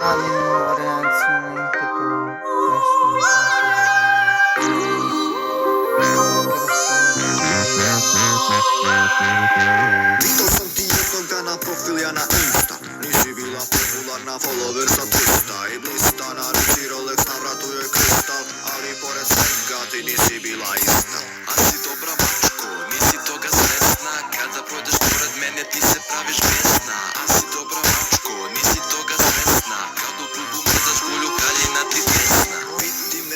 Hanno reazione impeto questo mi passa Vidio sam ti jednog dana profil ja na Insta. Nisi bila popularna, follower sa 300 i blista. Na ruci Rolex, na vratu je kristal, ali pored svega ti nisi bila ista. A si dobra mačko, nisi toga svesna, kada prođeš pored mene ti se praviš besna. A si dobra mačko, nisi toga svesna, kad u klubu mrdaš volju haljina ti desna. Vidim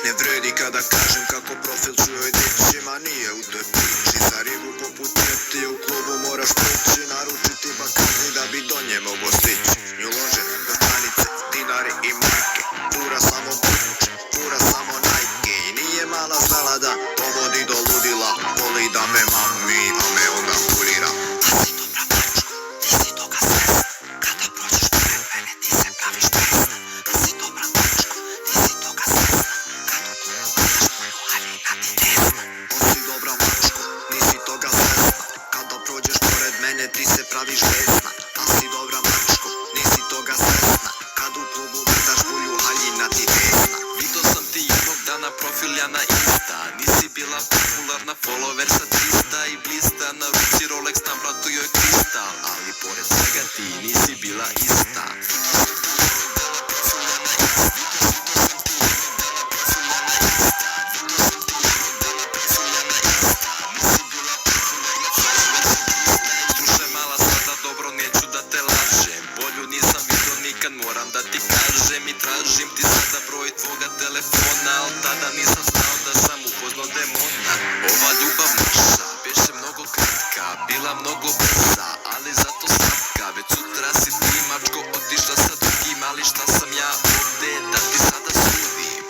ne vredi kada kažem kako profil čujoj dići, ma nije u toj priči. Za ribu poput njeti u klubu moraš prići, naručiti bakarni da bi do nje mogo stići. Nju lože na stranice, dinari i marke, pura samo buče, pura samo Nike. I nije mala znala da povodi do ludila, voli da me mami, a me onda kurira. A si dobra mačko, ti si toga svesna, kada prođeš pored mene ti se praviš besna. A si dobra mačko, ti si toga svesna, kad u klubu mrdaš volju haljina ti desna. O si dobra mačko, nisi toga svesna, kada prođeš pored mene ti se praviš besna. A si dobra mačko, nisi toga svesna, kad u klubu mrdaš volju haljina ti desna. Vidio sam ti jednog dana profil ja na Insta, nisi bila popularna, follower sa 300 i blista. Na ruci Rolex, na vratu joj kristal, ali pored svega ti nisi bila ista. Slušaj mala, sada dobro, neću da te lažem, bolju nisam vidio nikad, moram da ti kažem. I tražim ti sada broj tvoga telefona, al tada nisam znao da sam upoznao demona. Ova ljubav naša beše mnogo kratka, bila mnogo brza, ali zato slatka. Već sutra si ti mačko otišla sa drugim, ali šta sam ja ovde da ti sada sudim?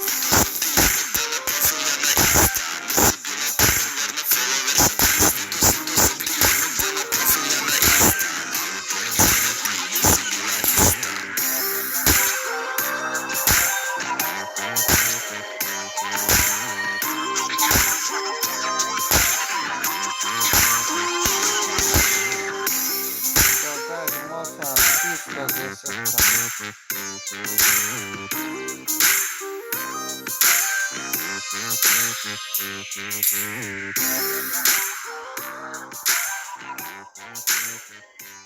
Какая hermosa artista de esta.